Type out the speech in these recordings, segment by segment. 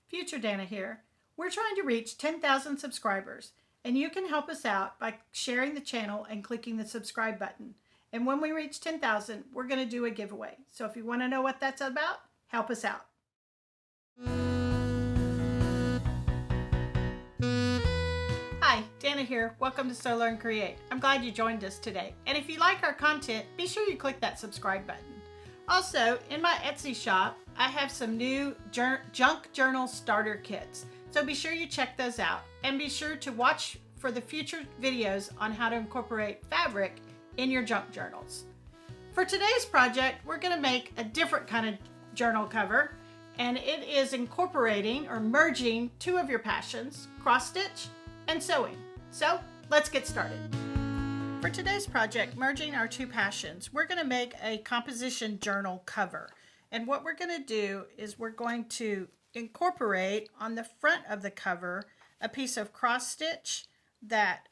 Future Dana here. We're trying to reach 10,000 subscribers, and you can help us out by sharing the channel and clicking the subscribe button. And when we reach 10,000, we're going to do a giveaway. So if you want to know what that's about, help us out. Hi, Dana here. Welcome to Sew Learn Create. I'm glad you joined us today. And if you like our content, be sure you click that subscribe button. Also, in my Etsy shop, I have some new junk journal starter kits. So be sure you check those out and be sure to watch for the future videos on how to incorporate fabric in your junk journals. For today's project, we're going to make a different kind of journal cover, and it is incorporating or merging two of your passions, cross stitch and sewing. So let's get started. For today's project, merging our two passions, we're going to make a composition journal cover. And what we're going to do is we're going to incorporate on the front of the cover a piece of cross stitch that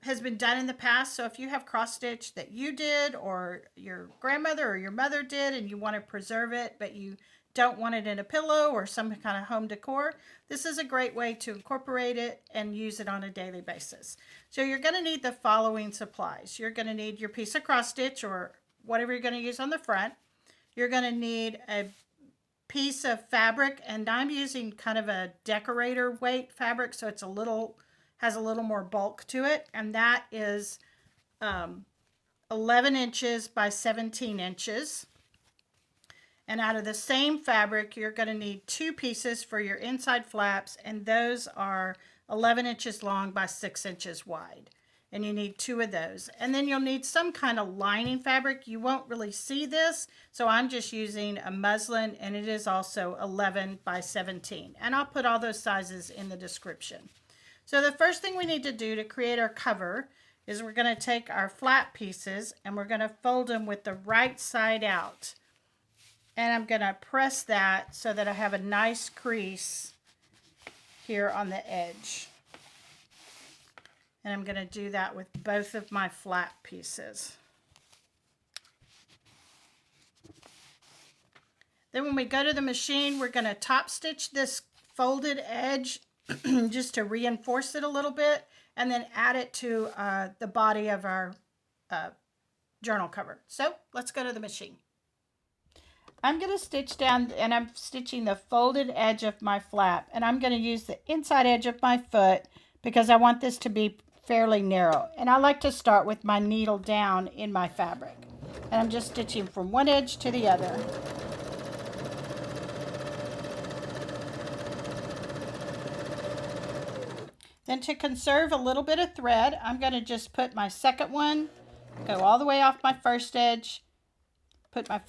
has been done in the past. So if you have cross stitch that you did or your grandmother or your mother did and you want to preserve it, but you don't want it in a pillow or some kind of home decor, this is a great way to incorporate it and use it on a daily basis. So you're going to need the following supplies. You're going to need your piece of cross stitch or whatever you're going to use on the front. You're going to need a piece of fabric, and I'm using kind of a decorator weight fabric, so it's has a little more bulk to it, and that is 11 inches by 17 inches. And out of the same fabric, you're going to need two pieces for your inside flaps, and those are 11 inches long by 6 inches wide. And you need two of those. And then you'll need some kind of lining fabric. You won't really see this, so I'm just using a muslin, and it is also 11 by 17. And I'll put all those sizes in the description. So the first thing we need to do to create our cover is we're going to take our flat pieces and we're going to fold them with the right side out. And I'm going to press that so that I have a nice crease here on the edge. And I'm going to do that with both of my flat pieces. Then when we go to the machine, we're going to top stitch this folded edge just to reinforce it a little bit, and then add it to the body of our journal cover. So let's go to the machine. I'm going to stitch down, and I'm stitching the folded edge of my flap, and I'm going to use the inside edge of my foot because I want this to be fairly narrow. And I like to start with my needle down in my fabric, and I'm just stitching from one edge to the other. Then to conserve a little bit of thread, I'm going to just put my second one, go all the way off my first edge, put my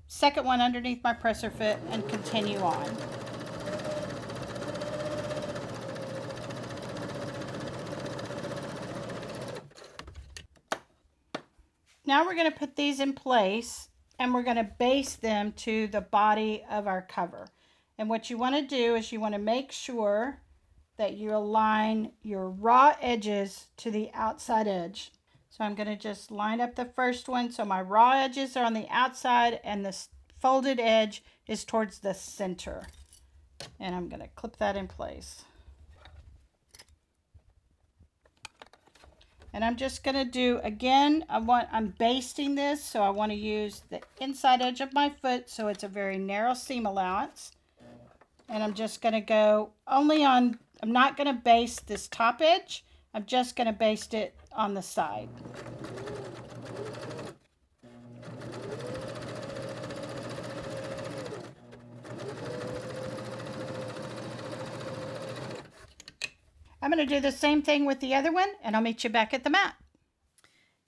second one underneath my presser foot, and continue on. Now we're going to put these in place, and we're going to baste them to the body of our cover. And what you want to do is you want to make sure that you align your raw edges to the outside edge. So I'm going to just line up the first one so my raw edges are on the outside and the folded edge is towards the center. And I'm going to clip that in place. And I'm just going to do, again, I'm basting this, so I want to use the inside edge of my foot so it's a very narrow seam allowance. And I'm just going to go only on, I'm not going to baste this top edge, I'm just going to baste it on the side. I'm going to do the same thing with the other one, and I'll meet you back at the mat.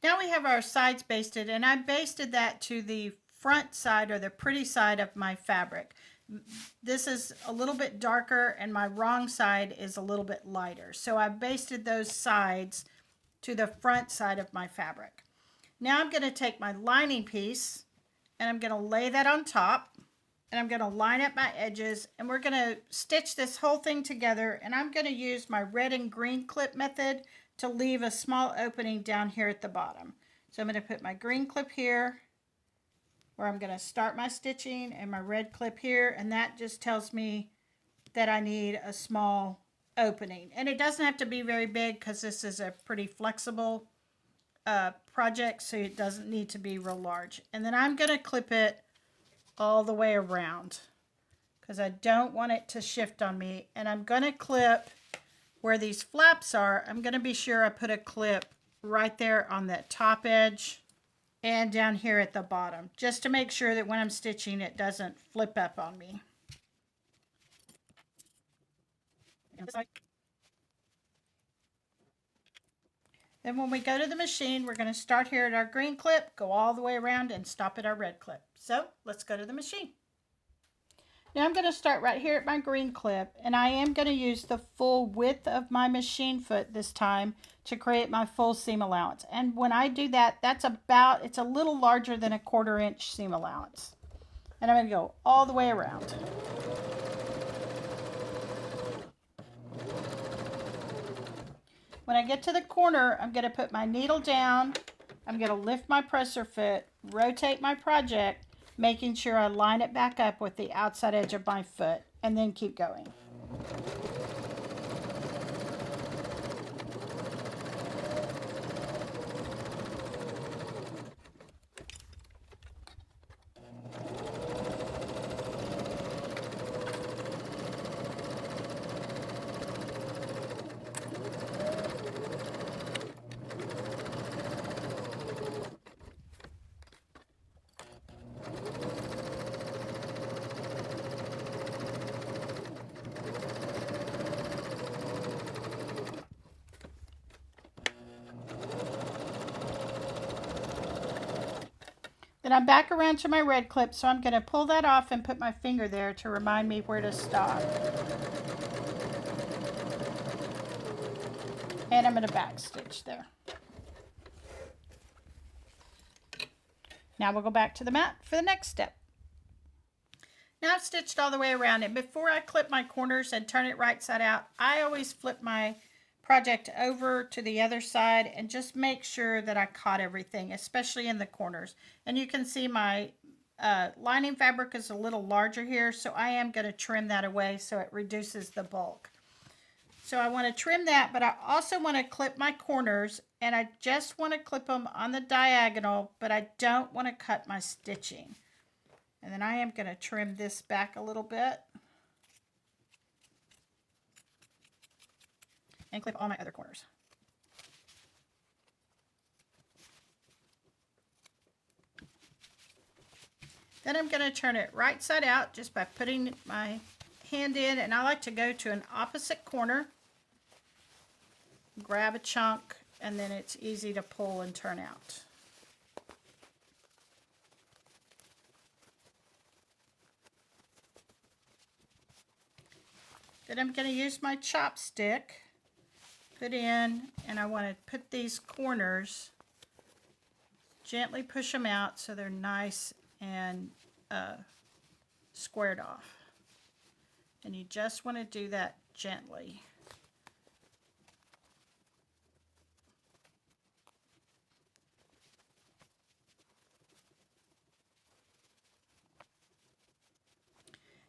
Now we have our sides basted, and I basted that to the front side or the pretty side of my fabric. This is a little bit darker and my wrong side is a little bit lighter. So I basted those sides to the front side of my fabric. Now I'm going to take my lining piece and I'm going to lay that on top, and I'm going to line up my edges, and we're going to stitch this whole thing together, and I'm going to use my red and green clip method to leave a small opening down here at the bottom. So I'm going to put my green clip here where I'm going to start my stitching and my red clip here, and that just tells me that I need a small opening. And it doesn't have to be very big because this is a pretty flexible project, so it doesn't need to be real large. And then I'm going to clip it all the way around because I don't want it to shift on me. And I'm going to clip where these flaps are. I'm going to be sure I put a clip right there on that top edge and down here at the bottom, just to make sure that when I'm stitching it doesn't flip up on me. Then when we go to the machine, we're going to start here at our green clip, go all the way around and stop at our red clip. So let's go to the machine. Now I'm going to start right here at my green clip, and I am going to use the full width of my machine foot this time to create my full seam allowance. And when I do that, it's a little larger than a 1/4 inch seam allowance. And I'm going to go all the way around. When I get to the corner, I'm going to put my needle down, I'm going to lift my presser foot, rotate my project, making sure I line it back up with the outside edge of my foot, and then keep going. Then I'm back around to my red clip, so I'm going to pull that off and put my finger there to remind me where to stop. And I'm going to back stitch there. Now we'll go back to the mat for the next step. Now I've stitched all the way around, and before I clip my corners and turn it right side out, I always flip my project over to the other side and just make sure that I caught everything, especially in the corners. And you can see my lining fabric is a little larger here, so I am going to trim that away so it reduces the bulk. So I want to trim that, but I also want to clip my corners, and I just want to clip them on the diagonal, but I don't want to cut my stitching. And then I am going to trim this back a little bit and clip all my other corners. Then I'm going to turn it right side out just by putting my hand in, and I like to go to an opposite corner, grab a chunk, and then it's easy to pull and turn out. Then I'm going to use my chopstick, put in, and I want to put these corners, gently push them out so they're nice and squared off. And you just want to do that gently.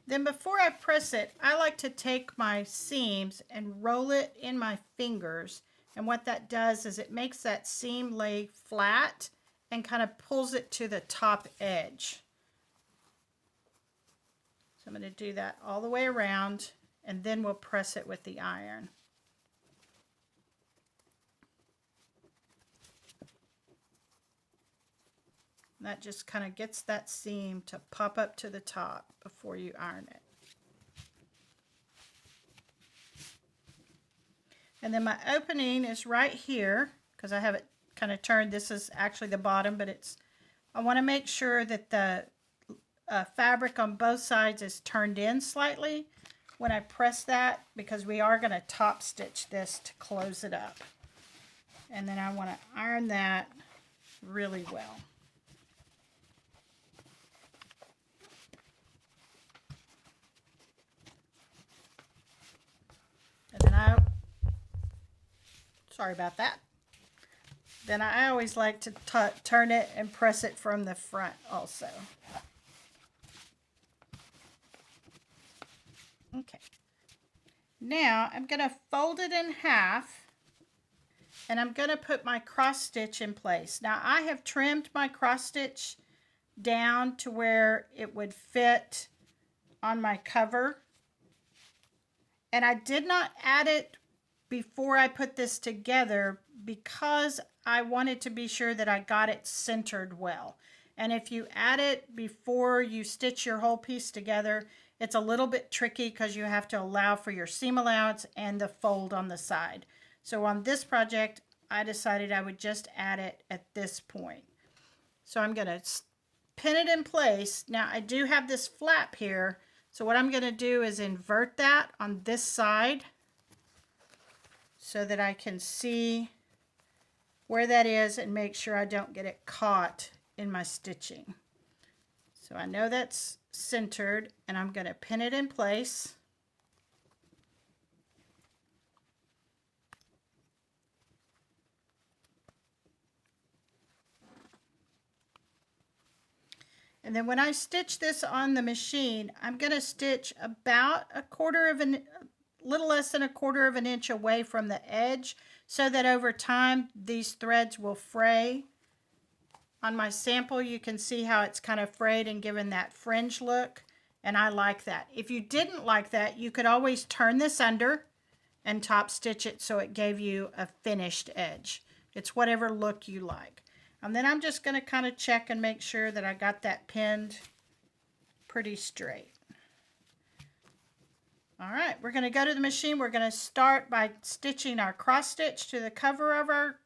Then before I press it, I like to take my seams and roll it in my fingers. And what that does is it makes that seam lay flat and kind of pulls it to the top edge. So I'm going to do that all the way around, and then we'll press it with the iron. And that just kind of gets that seam to pop up to the top before you iron it. And then my opening is right here because I have it kind of turned. This is actually the bottom, but I want to make sure that the fabric on both sides is turned in slightly when I press that, because we are going to top stitch this to close it up. And then I want to iron that really well. And then sorry about that. Then I always like to turn it and press it from the front also. Okay, Now I'm going to fold it in half, and I'm going to put my cross stitch in place. Now I have trimmed my cross stitch down to where it would fit on my cover, and I did not add it before I put this together because I wanted to be sure that I got it centered well. And if you add it before you stitch your whole piece together, it's a little bit tricky because you have to allow for your seam allowance and the fold on the side. So on this project, I decided I would just add it at this point. So I'm going to pin it in place. Now I do have this flap here, so what I'm going to do is invert that on this side so that I can see where that is and make sure I don't get it caught in my stitching. So I know that's centered, and I'm going to pin it in place. And then when I stitch this on the machine, I'm going to stitch about a little less than a quarter of an inch away from the edge so that over time these threads will fray. On my sample, you can see how it's kind of frayed and given that fringe look, and I like that. If you didn't like that, you could always turn this under and top stitch it so it gave you a finished edge. It's whatever look you like. And then I'm just going to kind of check and make sure that I got that pinned pretty straight. All right, we're going to go to the machine. We're going to start by stitching our cross stitch to the cover of our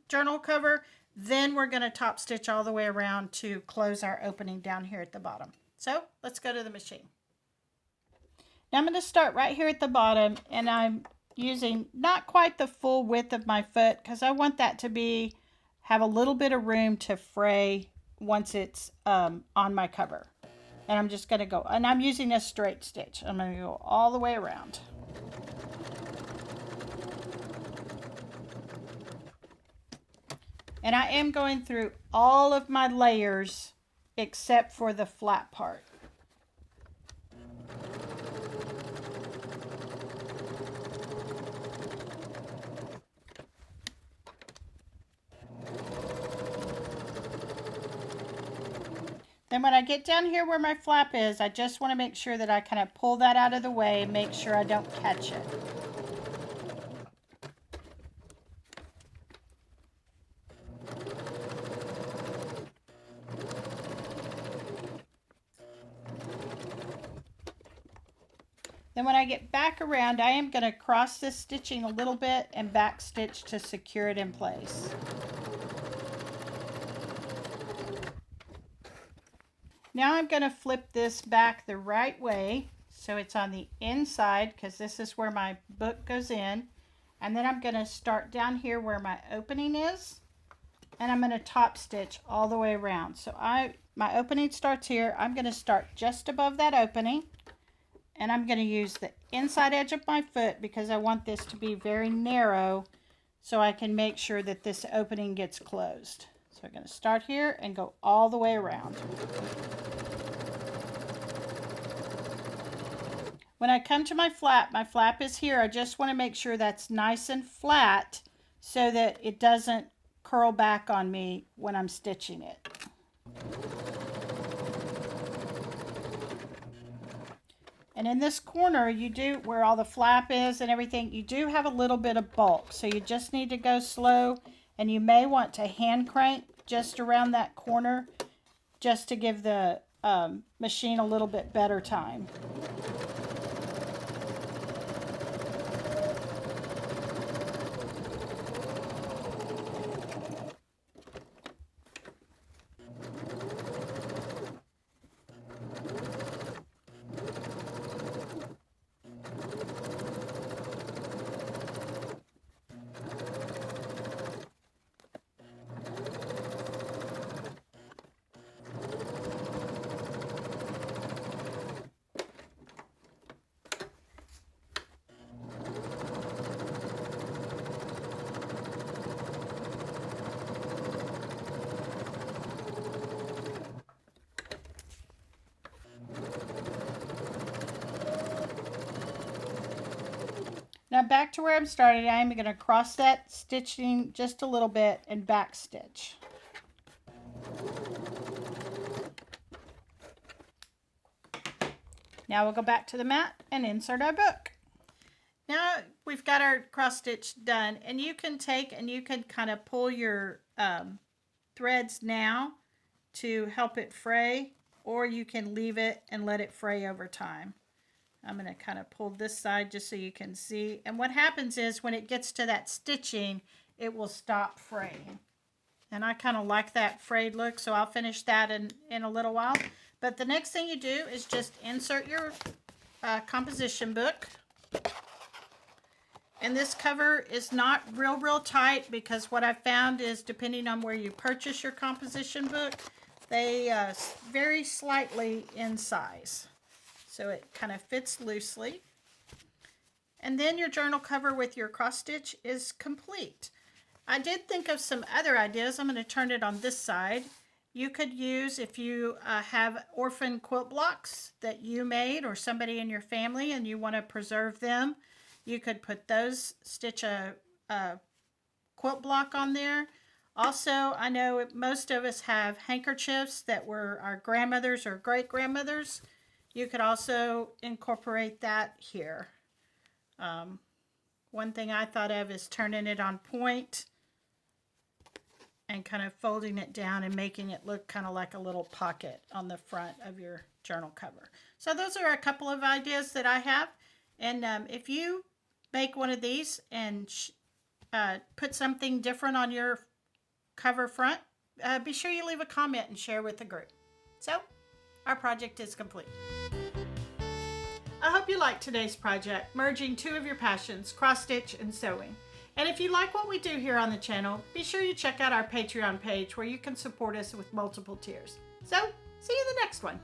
journal cover. Then we're going to top stitch all the way around to close our opening down here at the bottom. So let's go to the machine. Now I'm going to start right here at the bottom, and I'm using not quite the full width of my foot because I want that to have a little bit of room to fray once it's on my cover. And I'm just going to go, and I'm using a straight stitch. I'm going to go all the way around. And I am going through all of my layers except for the flat part. Then when I get down here where my flap is, I just want to make sure that I kind of pull that out of the way and make sure I don't catch it. Then when I get back around, I am going to cross this stitching a little bit and back stitch to secure it in place. Now I'm going to flip this back the right way so it's on the inside, because this is where my book goes in. And then I'm going to start down here where my opening is, and I'm going to top stitch all the way around. So my opening starts here. I'm going to start just above that opening, and I'm going to use the inside edge of my foot because I want this to be very narrow so I can make sure that this opening gets closed. So I'm going to start here and go all the way around. When I come to my flap is here. I just want to make sure that's nice and flat so that it doesn't curl back on me when I'm stitching it. And in this corner, where all the flap is and everything, you do have a little bit of bulk. So you just need to go slow, and you may want to hand crank just around that corner just to give the machine a little bit better time. Now back to where I'm started, I'm going to cross that stitching just a little bit and back stitch. Now we'll go back to the mat and insert our book. Now we've got our cross stitch done, and you can take and you can kind of pull your threads now to help it fray, or you can leave it and let it fray over time. I'm going to kind of pull this side just so you can see. And what happens is when it gets to that stitching, it will stop fraying. And I kind of like that frayed look, so I'll finish that in a little while. But the next thing you do is just insert your composition book. And this cover is not real tight, because what I've found is depending on where you purchase your composition book, they vary slightly in size. So it kind of fits loosely. And then your journal cover with your cross stitch is complete. I did think of some other ideas. I'm going to turn it on this side. You could use, if you have orphan quilt blocks that you made or somebody in your family and you want to preserve them, you could put those, stitch a quilt block on there. Also, I know most of us have handkerchiefs that were our grandmothers or great-grandmothers. You could also incorporate that here. One thing I thought of is turning it on point and kind of folding it down and making it look kind of like a little pocket on the front of your journal cover. So those are a couple of ideas that I have. And if you make one of these and put something different on your cover front, be sure you leave a comment and share with the group. So our project is complete. I hope you liked today's project, merging two of your passions, cross stitch and sewing. And if you like what we do here on the channel, be sure you check out our Patreon page where you can support us with multiple tiers. So, see you in the next one.